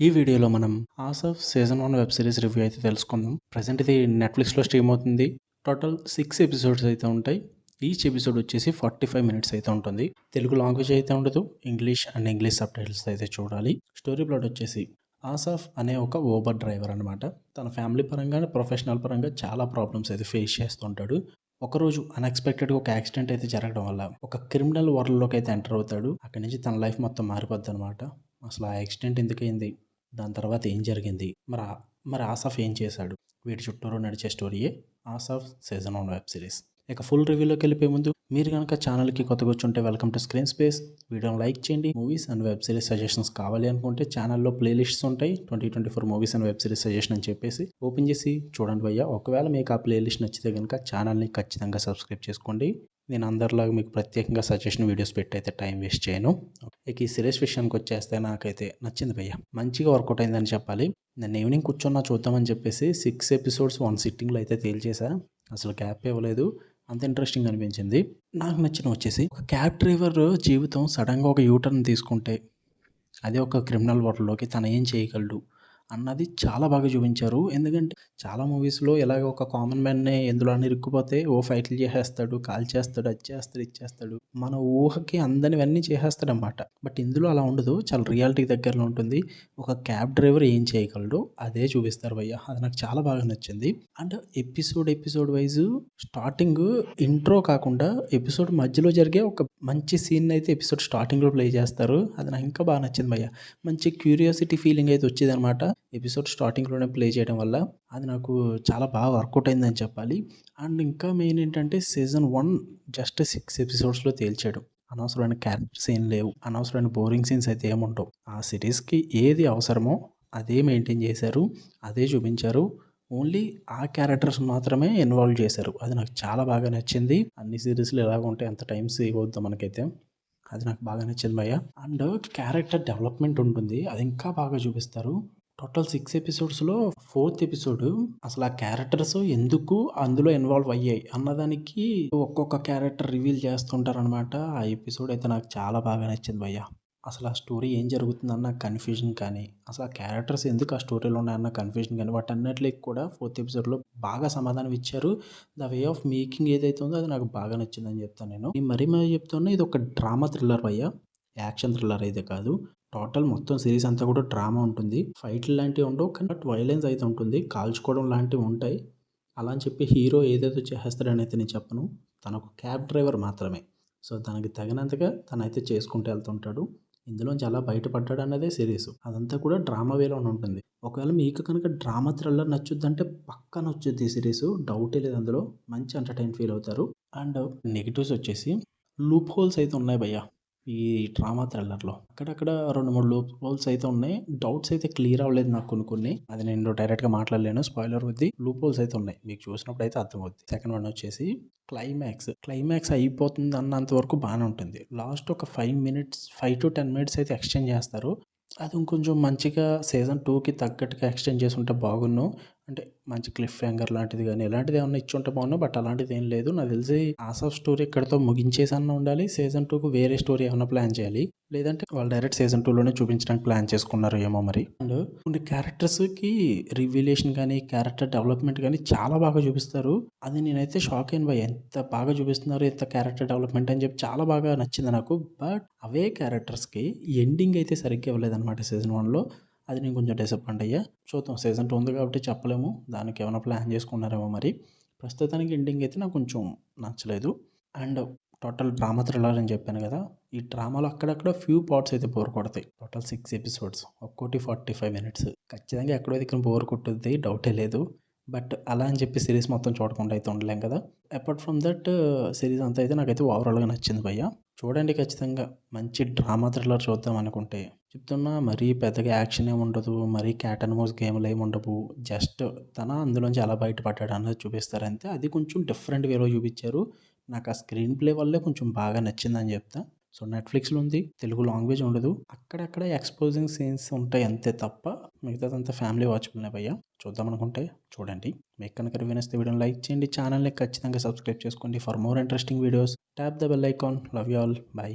ఈ వీడియోలో మనం 'Asaf' season 1 web series review అయితే తెలుసుకుందాం. ప్రెజెంట్ ఇది నెట్‌ఫ్లిక్స్‌లో స్ట్రీమ్ అవుతుంది. టోటల్ 6 ఎపిసోడ్స్ అయితే ఉంటాయి. ఈచ్ ఎపిసోడ్ వచ్చేసి 45 మినిట్స్ అయితే ఉంటుంది. తెలుగు లాంగ్వేజ్ అయితే ఉండదు. ఇంగ్లీష్ సబ్‌టైటిల్స్ అయితే చూడాలి. స్టోరీ ప్లాట్ వచ్చేసి ఆసఫ్ అనే ఒక ఊబర్ డ్రైవర్ అనమాట. తన ఫ్యామిలీ పరంగా, ప్రొఫెషనల్ పరంగా చాలా ప్రాబ్లమ్స్ అయితే ఫేస్ చేస్తుంటాడు. ఒకరోజు అన్‌ఎక్స్‌పెక్టెడ్‌గా ఒక యాక్సిడెంట్ అయితే జరగడం వల్ల ఒక క్రిమినల్ వరల్డ్‌లోకి అయితే ఎంటర్ అవుతాడు. అక్కడి నుంచి తన లైఫ్ మొత్తం మారిపోద్దనమాట. అసలు ఆ యాక్సిడెంట్ ఎందుకయింది? దాని తర్వాత ఏం జరిగింది? మరి ఆసఫ్ ఏం చేశాడు? వీటి చుట్టూరు నడిచే స్టోరీయే 'ఆసఫ్' సీజన్ 1 వెబ్ సిరీస్. ఇక ఫుల్ రివ్యూలోకి వెళ్ళిపోయే ముందు మీరు గనక ఛానల్‌కి కొత్తగా వచ్చుంటే వెల్కమ్ టు స్క్రీన్ స్పేస్. వీడియోని లైక్ చేయండి. Movies and web series suggestions కావాలి అనుకుంటే ఛానల్‌లో ప్లే లిస్ట్స్ ఉంటాయి. 2024 movies and web series suggestion అని చెప్పేసి ఓపెన్ చేసి చూడండి భయ్యా. ఒకవేళ మీకు ఆ ప్లే లిస్ట్ నచ్చితే గనక ఛానల్‌ని ఖచ్చితంగా సబ్స్క్రైబ్ చేసుకోండి. నేను అందరిలాగా మీకు ప్రత్యేకంగా సజెషన్ వీడియోస్ పెట్టి అయితే టైం వేస్ట్ చేయను. ఇక ఈ సిరీస్ విషయానికి వచ్చేస్తే నాకైతే నచ్చింది భయ్య. మంచిగా వర్కౌట్ అయిందని చెప్పాలి. నేను ఈవినింగ్ కూర్చున్నా చూద్దామని చెప్పేసి 6 ఎపిసోడ్స్ 1 సిట్టింగ్‌లో అయితే తేల్చేసా. అసలు గ్యాప్ ఇవ్వలేదు. అంత ఇంట్రెస్టింగ్ అనిపించింది. నాకు నచ్చినవి వచ్చేసి ఒక క్యాబ్ డ్రైవర్ జీవితం సడన్‌గా ఒక యూటర్న్ తీసుకుంటే అదే ఒక క్రిమినల్ వరల్డ్‌లోకి తను ఏం చేయగలడు అన్నది చాలా బాగా చూపించారు. ఎందుకంటే చాలా మూవీస్‌లో ఇలాగ ఒక కామన్ మ్యాన్‌నే ఎందులోని ఇరుక్కుపోతే ఫైట్లు చేసేస్తాడు, కాల్చేస్తాడు, అది చేస్తాడు, ఇది చేస్తాడు. మన ఊహకి అందనివన్నీ చేసేస్తాడనమాట. బట్ ఇందులో అలా ఉండదు. చాలా రియాలిటీకి దగ్గరలో ఉంటుంది. ఒక క్యాబ్ డ్రైవర్ ఏం చేయగలడు అదే చూపిస్తారు భయ్య. అది నాకు చాలా బాగా నచ్చింది. And episode wise starting intro కాకుండా ఎపిసోడ్ మధ్యలో జరిగే ఒక మంచి సీన్ అయితే ఎపిసోడ్ స్టార్టింగ్‌లో ప్లే చేస్తారు. అది నాకు ఇంకా బాగా నచ్చింది భయ్య. మంచి క్యూరియాసిటీ ఫీలింగ్ అయితే వచ్చేదనమాట. ఎపిసోడ్ స్టార్టింగ్‌లోనే ప్లే చేయడం వల్ల అది నాకు చాలా బాగా వర్కౌట్ అయిందని చెప్పాలి. అండ్ ఇంకా మెయిన్ ఏంటంటే సీజన్ 1 జస్ట్ 6 ఎపిసోడ్స్‌లో తేల్చాడు. అనవసరమైన క్యారెక్టర్స్ ఏం లేవు. అనవసరమైన బోరింగ్ సీన్స్ అయితే ఏముండవు. ఆ సిరీస్‌కి ఏది అవసరమో అదే మెయింటైన్ చేశారు. అదే చూపించారు. ఓన్లీ ఆ క్యారెక్టర్స్ మాత్రమే ఇన్వాల్వ్ చేశారు. అది నాకు చాలా బాగా నచ్చింది. అన్ని సీరీస్‌లు ఇలాగ ఉంటే ఎంత టైం సేవ్ అవుద్దో మనకైతే. అది నాకు బాగా నచ్చింది భయ్య. అండ్ క్యారెక్టర్ డెవలప్‌మెంట్ ఉంటుంది. అది ఇంకా బాగా చూపిస్తారు. టోటల్ 6 ఎపిసోడ్స్‌లో ఫోర్త్ ఎపిసోడ్ అసలు ఆ క్యారెక్టర్స్ ఎందుకు అందులో ఇన్వాల్వ్ అయ్యాయి అన్నదానికి ఒక్కొక్క క్యారెక్టర్ రివీల్ చేస్తుంటారనమాట. ఆ ఎపిసోడ్ అయితే నాకు చాలా బాగా నచ్చింది భయ్య. అసలు ఆ స్టోరీ ఏం జరుగుతుందన్న కన్‌ఫ్యూజన్ కానీ, అసలు ఆ క్యారెక్టర్స్ ఎందుకు ఆ స్టోరీలో ఉన్నాయన్న కన్‌ఫ్యూజన్ కానీ, వాటన్నిటికి కూడా ఫోర్త్ ఎపిసోడ్‌లో బాగా సమాధానం ఇచ్చారు. ద వే ఆఫ్ మేకింగ్ ఏదైతే ఉందో అది నాకు బాగా నచ్చిందని చెప్తాను నేను. నేను మరీ చెప్తున్నా, ఇది ఒక డ్రామా థ్రిల్లర్ భయ్య. యాక్షన్ థ్రిల్లర్ అయితే కాదు. టోటల్ మొత్తం సిరీస్ అంతా కూడా డ్రామా ఉంటుంది. ఫైట్లు లాంటివి ఉండవు. కానీ వైలెన్స్ అయితే ఉంటుంది. కాల్చుకోవడం లాంటివి ఉంటాయి. అలా అని చెప్పి హీరో ఏదేదో చేసేస్తాడని అయితే నేను చెప్పను. తను ఒక క్యాబ్ డ్రైవర్ మాత్రమే. సో, తనకి తగినంతగా తనైతే చేసుకుంటూ వెళ్తుంటాడు. ఇందులోంచి ఎలా బయటపడ్డాడన్నదే సిరీస్. అదంతా కూడా డ్రామా వేలోనే ఉంటుంది. ఒకవేళ మీకు కనుక డ్రామా థ్రిల్లర్ నచ్చుద్దంటే పక్కా నచ్చుద్ది ఈ సిరీస్. డౌటే లేదు అందులో. మంచి ఎంటర్‌టైన్ ఫీల్ అవుతారు. అండ్ నెగెటివ్స్ వచ్చేసి లూప్ హోల్స్ అయితే ఉన్నాయి భయ్య. ఈ డ్రామా థ్రిల్లర్‌లో. అక్కడక్కడ 2, 3 లూప్ హోల్స్ అయితే ఉన్నాయి. డౌట్స్ అయితే క్లియర్ అవ్వలేదు నాకు కొన్ని. అది నేను డైరెక్ట్‌గా మాట్లాడలేను. స్పాయిలర్ వద్ది. లూప్ హోల్స్ అయితే ఉన్నాయి. మీకు చూసినప్పుడు అయితే అర్థమవుద్ది. సెకండ్ వన్ వచ్చేసి క్లైమాక్స్ అయిపోతుంది అన్నంత వరకు బానే ఉంటుంది. లాస్ట్ ఒక 5-10 మినిట్స్ అయితే ఎక్స్‌టెండ్ చేస్తారు. అది ఇంకొంచెం మంచిగా సీజన్ 2కి తగ్గట్టుగా ఎక్స్‌టెండ్ చేసుంటే బాగున్ను. అంటే మంచి క్లిఫ్ హ్యాంగర్ లాంటిది గాని, ఇలాంటిది ఏమన్నా ఇచ్చుంటే బాగున్ను. బట్ అలాంటిది ఏం లేదు. నాకు తెలిసి ఆసఫ్ స్టోరీ ఇక్కడితో ముగించేసన్నా ఉండాలి. సీజన్ 2కి వేరే స్టోరీ ఏమన్నా ప్లాన్ చేయాలి. లేదంటే వాళ్ళు డైరెక్ట్ సీజన్ 2లోనే చూపించడానికి ప్లాన్ చేసుకున్నారో ఏమో మరి. అండ్ కొన్ని క్యారెక్టర్స్‌కి రివీలేషన్ గాని, క్యారెక్టర్ డెవలప్‌మెంట్ గాని చాలా బాగా చూపిస్తారు. అది నేనైతే షాక్ అయ్యాను భయ్య. ఎంత బాగా చూపిస్తున్నారు, ఎంత క్యారెక్టర్ డెవలప్‌మెంట్ అని చెప్పి చాలా బాగా నచ్చింది నాకు. బట్ అవే క్యారెక్టర్స్‌కి ఎండింగ్ అయితే సరిగ్గా ఇవ్వలేదనమాట సీజన్ 1లో. అది నేను కొంచెం డిసప్పాయింట్ అయ్యా. చూద్దాం సీజన్ 2 ఉంది కాబట్టి చెప్పలేము. దానికి ఏమైనా ప్లాన్ చేసుకున్నారేమో మరి. ప్రస్తుతానికి ఎండింగ్ అయితే నాకు కొంచెం నచ్చలేదు. అండ్ టోటల్ డ్రామా థ్రిల్లర్ అని చెప్పాను కదా! ఈ డ్రామాలో అక్కడక్కడ ఫ్యూ పార్ట్స్ అయితే బోర్ కొడతాయి. Total 6 episodes. ఒక్కోటి 45 మినిట్స్. ఖచ్చితంగా ఎక్కడో దగ్గర బోర్ కొట్టుద్ది. డౌటే లేదు. బట్ అలా అని చెప్పి సిరీస్ మొత్తం చూడకుండా అయితే ఉండలేం కదా! అపార్ట్ ఫ్రమ్ దట్ సిరీస్ అంతా అయితే నాకైతే ఓవరాల్‌గా నచ్చింది భయ్య. చూడండి ఖచ్చితంగా. మంచి డ్రామా థ్రిల్లర్ చూద్దాం అనుకుంటే. చెప్తున్నా మరీ పెద్దగా యాక్షన్ ఏమి ఉండదు. మరీ క్యాట్ అండ్ మౌస్ గేమ్‌లు ఏమి ఉండవు. జస్ట్ అందులోంచి ఎలా బయటపడ్డాడు అన్నది చూపిస్తారు అంతే. అది కొంచెం డిఫరెంట్ వేలో చూపించారు. నాకు ఆ స్క్రీన్ ప్లే వల్లే కొంచెం బాగా నచ్చిందని చెప్తా. సో, నెట్‌ఫ్లిక్స్‌లో ఉంది. తెలుగు లాంగ్వేజ్ ఉండదు. అక్కడక్కడ ఎక్స్‌పోజింగ్ సీన్స్ ఉంటాయి అంతే తప్ప మిగతాదంతా ఫ్యామిలీ వాచబుల్‌నే భయ్య. చూద్దాం అనుకుంటే చూడండి. మీకు కనుక రివ్యూ నచ్చితే వీడియోని లైక్ చేయండి. ఛానల్‌ని ఖచ్చితంగా సబ్స్క్రైబ్ చేసుకోండి. For more interesting videos tap the bell icon. Love you all. By.